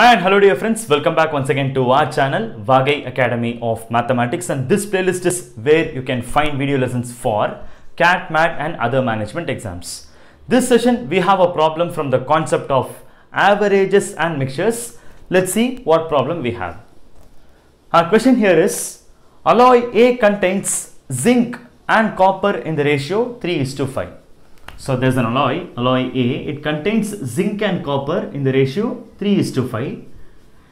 And hello dear friends, welcome back once again to our channel Vagai Academy of Mathematics, and this playlist is where you can find video lessons for CAT, MAT and other management exams. This session we have a problem from the concept of averages and mixtures. Let's see what problem we have. Our question here is, alloy A contains zinc and copper in the ratio 3:5. So there's an alloy A, it contains zinc and copper in the ratio 3:5,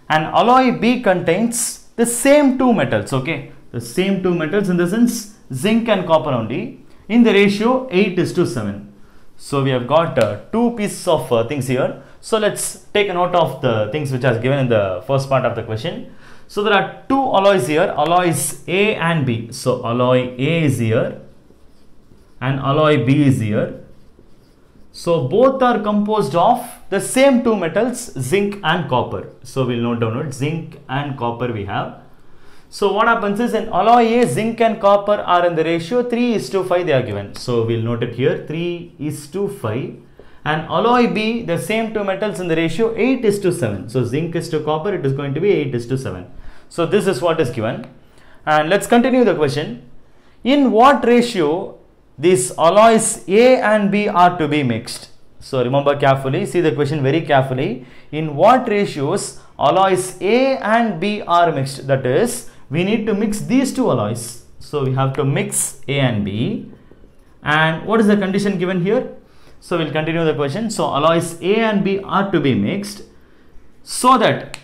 and alloy B contains the same two metals, okay, the same two metals in the sense zinc and copper only, in the ratio 8:7. So we have got two pieces of things here. So let's take a note of the things which are given in the first part of the question. So there are two alloys here, alloys A and B. So alloy A is here and alloy B is here. So both are composed of the same two metals, zinc and copper. So we'll note down zinc and copper we have. So what happens is, in alloy A, zinc and copper are in the ratio 3:5 they are given. So we'll note it here, 3:5. And alloy B, the same two metals in the ratio 8:7. So zinc is to copper, it is going to be 8:7. So this is what is given. And let's continue the question. In what ratio these alloys A and B are to be mixed? So remember carefully, see the question very carefully. In what ratios alloys A and B are mixed? That is, we need to mix these two alloys. So we have to mix A and B. And what is the condition given here? So we'll continue the question. So alloys A and B are to be mixed so that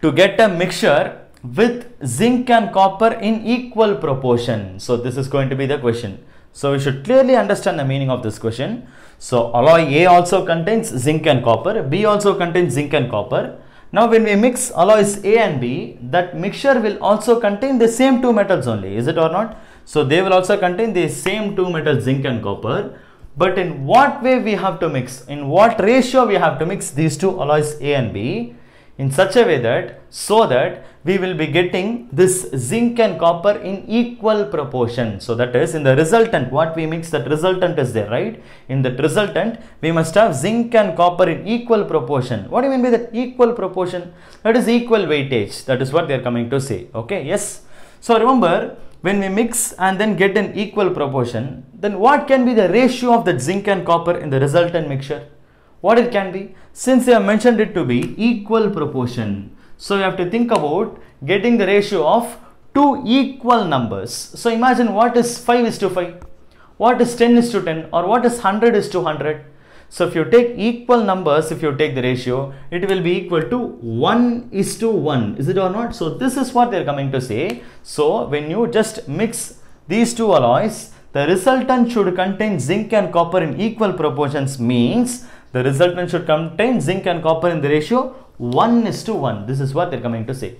to get a mixture with zinc and copper in equal proportion. So this is going to be the question. So we should clearly understand the meaning of this question. So alloy A also contains zinc and copper, B also contains zinc and copper. Now when we mix alloys A and B, that mixture will also contain the same two metals only, is it or not? So they will also contain the same two metals, zinc and copper. But in what way we have to mix? In what ratio we have to mix these two alloys A and B? In such a way that, so that we will be getting this zinc and copper in equal proportion. So that is, in the resultant, what we mix, that resultant is there, right? In that resultant, we must have zinc and copper in equal proportion. What do you mean by that equal proportion? That is equal weightage. That is what they are coming to say. Okay, yes. So remember, when we mix and then get an equal proportion, then what can be the ratio of that zinc and copper in the resultant mixture? What it can be? Since they have mentioned it to be equal proportion, so you have to think about getting the ratio of two equal numbers. So imagine, what is 5:5, what is 10:10, or what is 100:100. So if you take equal numbers, if you take the ratio, it will be equal to 1:1, is it or not? So this is what they are coming to say. So when you just mix these two alloys, the resultant should contain zinc and copper in equal proportions, means the resultant should contain zinc and copper in the ratio 1:1. This is what they are coming to say.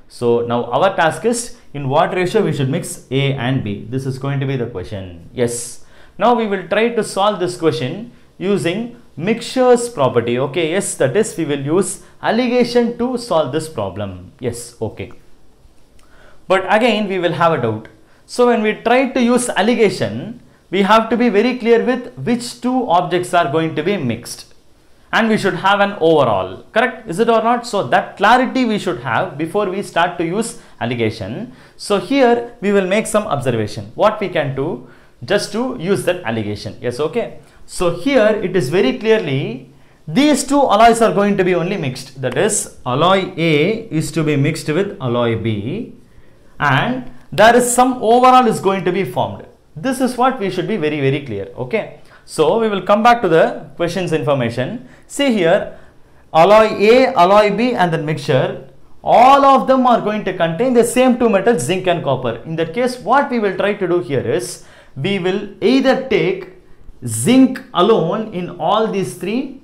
So now our task is, in what ratio we should mix A and B. This is going to be the question. Yes. Now we will try to solve this question using mixtures property. Okay. Yes, that is, we will use alligation to solve this problem. Yes. Okay. But again we will have a doubt. So when we try to use alligation, we have to be very clear with which two objects are going to be mixed, and we should have an overall, correct, is it or not? So that clarity we should have before we start to use alligation. So here we will make some observation, what we can do just to use that alligation. Yes, okay. So here it is very clearly, these two alloys are going to be only mixed, that is, alloy A is to be mixed with alloy B, and there is some overall is going to be formed. This is what we should be very, very clear. Okay. So we will come back to the question's information. See here, alloy A, alloy B and the mixture, all of them are going to contain the same two metals, zinc and copper. In that case, what we will try to do here is, we will either take zinc alone in all these three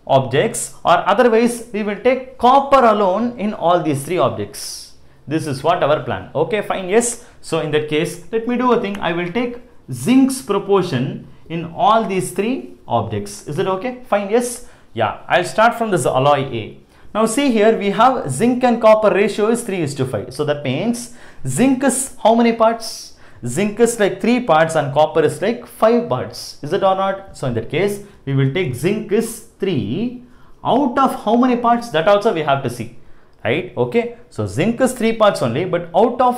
objects, or otherwise we will take copper alone in all these three objects. This is what our plan. Okay, fine. Yes. So in that case, let me do a thing. I will take zinc's proportion in all these three objects. Is it okay? Fine. Yes. Yeah. I'll start from this alloy A. Now see here, we have zinc and copper ratio is 3:5. So that means zinc is how many parts? Zinc is like 3 parts and copper is like 5 parts. Is it or not? So in that case, we will take zinc is 3, out of how many parts, that also we have to see, right? Okay, so zinc is 3 parts only, but out of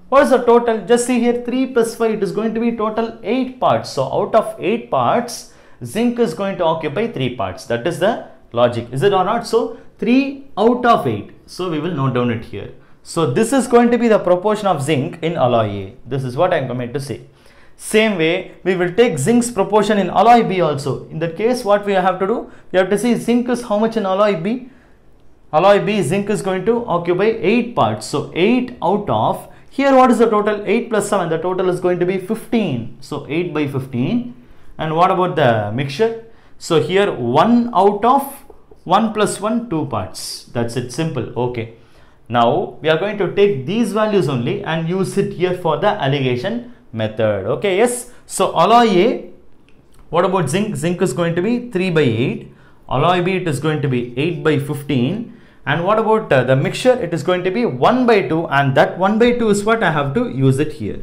what is the total? Just see here, 3 plus 5, it is going to be total 8 parts. So out of 8 parts, zinc is going to occupy 3 parts. That is the logic, is it or not? So 3 out of 8. So we will note down it here. So this is going to be the proportion of zinc in alloy A. This is what I am going to say. Same way, we will take zinc's proportion in alloy B also. In that case, what we have to do? We have to see zinc is how much in alloy B? Alloy B, zinc is going to occupy 8 parts. So 8 out of, here what is the total? 8 plus 7, the total is going to be 15. So 8 by 15. And what about the mixture? So here 1 out of 1 plus 1, 2 parts. That's it, simple. Okay. Now we are going to take these values only and use it here for the alligation method. Okay, yes. So alloy A, what about zinc? Zinc is going to be 3 by 8. Alloy B, it is going to be 8 by 15. And what about the mixture? It is going to be 1 by 2, and that 1 by 2 is what I have to use it here.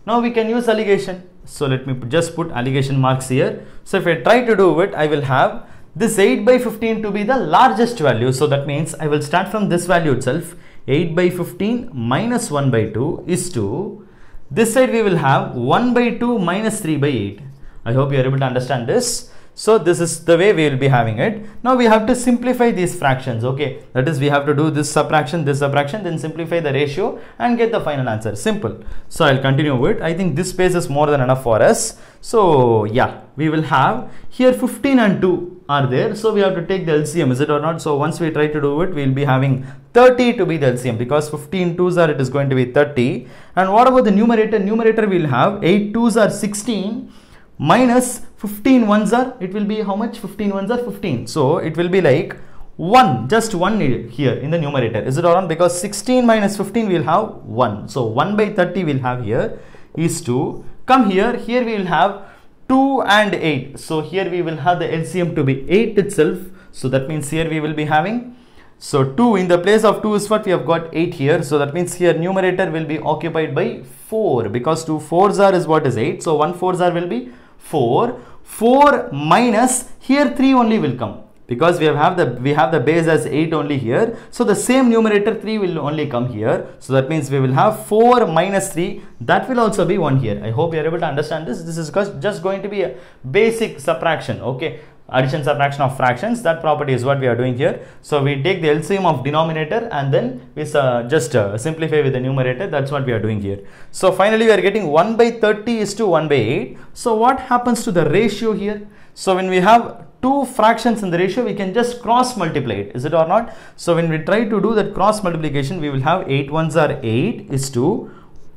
Now we can use alligation. So let me just put alligation marks here. So if I try to do it, I will have this 8 by 15 to be the largest value. So that means I will start from this value itself. 8 by 15 minus 1 by 2 is 2. This side we will have 1 by 2 minus 3 by 8. I hope you are able to understand this. So this is the way we will be having it. Now we have to simplify these fractions. Okay, that is, we have to do this subtraction, then simplify the ratio and get the final answer. Simple. So I'll continue with, I think this space is more than enough for us. So yeah, we will have here 15 and 2 are there. So we have to take the LCM, is it or not? So once we try to do it, we will be having 30 to be the LCM, because 15 2s are, it is going to be 30. And what about the numerator? Numerator we will have 8 2s are 16 minus 15 1s are, it will be how much? 15 1s are 15. So it will be like 1, just 1 needed here in the numerator, is it or not? Because 16 minus 15 we will have 1. So 1 by 30 we will have here is 2. Come here, here we will have 2 and 8. So here we will have the LCM to be 8 itself. So that means here we will be having, so 2 in the place of 2 is what we have got 8 here. So that means here numerator will be occupied by 4, because 2 4s are is what is 8. So 1 4s are will be 4. 4 minus here 3 only will come, because we have the base as 8 only here. So the same numerator 3 will only come here. So that means we will have 4 minus 3, that will also be 1 here. I hope you are able to understand this. This is just going to be a basic subtraction. Okay, addition subtraction of fractions, that property is what we are doing here. So we take the LCM of denominator and then we just simplify with the numerator. That's what we are doing here. So finally we are getting 1 by 30 is to 1 by 8. So what happens to the ratio here? So when we have two fractions in the ratio, we can just cross multiply it, is it or not? So when we try to do that cross multiplication, we will have 8 1s are 8 is to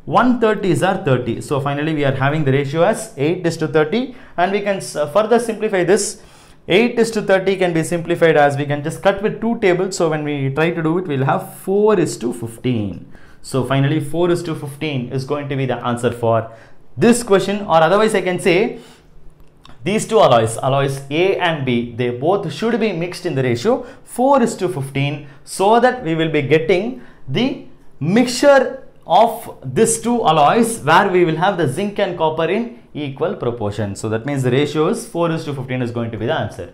130s are 30. So finally we are having the ratio as 8 is to 30, and we can further simplify this. 8 is to 30 can be simplified as we can just cut with 2 tables. So when we try to do it, we will have 4 is to 15. So finally 4 is to 15 is going to be the answer for this question, or otherwise I can say these two alloys A and B, they both should be mixed in the ratio 4 is to 15, so that we will be getting the mixture of these two alloys where we will have the zinc and copper in equal proportion. So that means the ratio is 4 is to 15 is going to be the answer.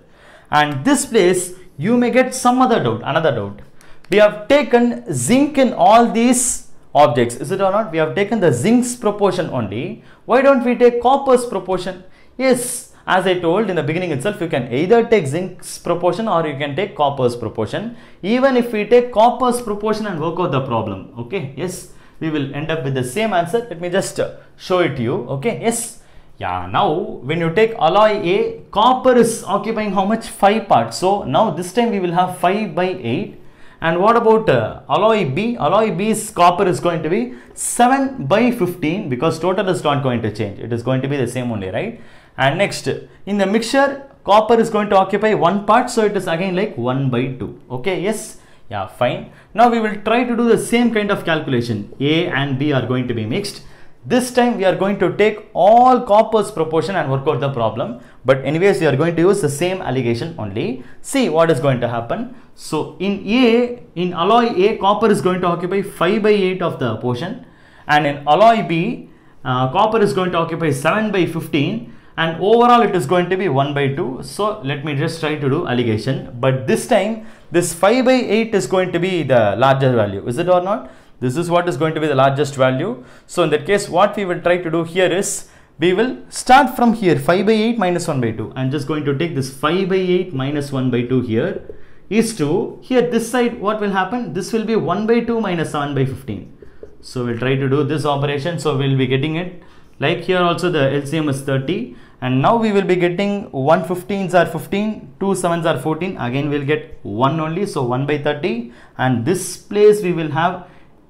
And this place you may get some other doubt, another doubt. We have taken zinc in all these objects, is it or not? We have taken the zinc's proportion only. Why don't we take copper's proportion? Yes, as I told in the beginning itself, you can either take zinc's proportion or you can take copper's proportion. Even if we take copper's proportion and work out the problem, okay, yes, we will end up with the same answer. Let me just show it to you. Okay, yes. Yeah, now when you take alloy A, copper is occupying how much? 5 parts. So now this time we will have 5 by 8. And what about alloy B? Alloy B's copper is going to be 7 by 15, because total is not going to change. It is going to be the same only, right? And next, in the mixture, copper is going to occupy 1 part. So it is again like 1 by 2. Okay, yes. Yeah, fine. Now we will try to do the same kind of calculation. A and B are going to be mixed. This time we are going to take all copper's proportion and work out the problem. But anyways, we are going to use the same allegation only. See what is going to happen. So in alloy A, copper is going to occupy 5 by 8 of the portion. And in alloy B, copper is going to occupy 7 by 15. and overall it is going to be 1 by 2. So let me just try to do alligation, but this time this 5 by 8 is going to be the larger value, is it or not? This is what is going to be the largest value. So in that case, what we will try to do here is, we will start from here, 5 by 8 minus 1 by 2. I'm just going to take this 5 by 8 minus 1 by 2 here is to, here this side what will happen, this will be 1 by 2 minus 7 by 15. So we'll try to do this operation. So we'll be getting it like here also the LCM is 30, and now we will be getting 1 15s are 15, 2 7s are 14, again we'll get 1 only, so 1 by 30, and this place we will have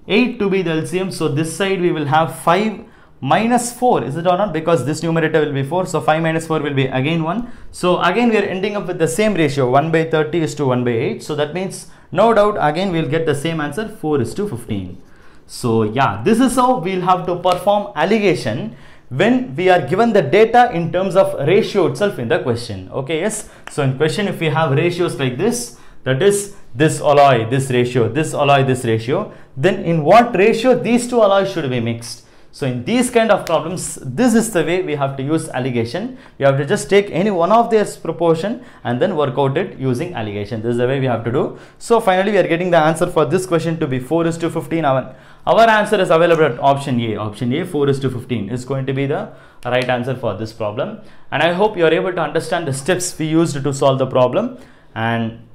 8 to be the LCM. So this side we will have 5 minus 4, is it or not, because this numerator will be 4, so 5 minus 4 will be again 1. So again we are ending up with the same ratio, 1 by 30 is to 1 by 8. So that means no doubt again we will get the same answer, 4 is to 15. So yeah, this is how we will have to perform alligation when we are given the data in terms of ratio itself in the question. Okay, yes. So in question, if we have ratios like this, that is this alloy, this ratio, this alloy, this ratio, then in what ratio these two alloys should be mixed? So in these kind of problems, this is the way we have to use alligation. We have to just take any one of their proportion and then work out it using alligation. This is the way we have to do. So finally we are getting the answer for this question to be 4 is to 15. Our answer is available at option A. Option A, 4 is to 15 is going to be the right answer for this problem. And I hope you are able to understand the steps we used to solve the problem. And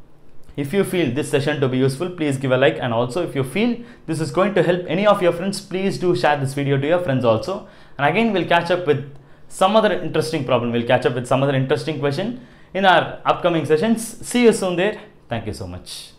if you feel this session to be useful, please give a like, and also if you feel this is going to help any of your friends, please do share this video to your friends also. And again, we'll catch up with some other interesting problem. We'll catch up with some other interesting question in our upcoming sessions. See you soon there. Thank you so much.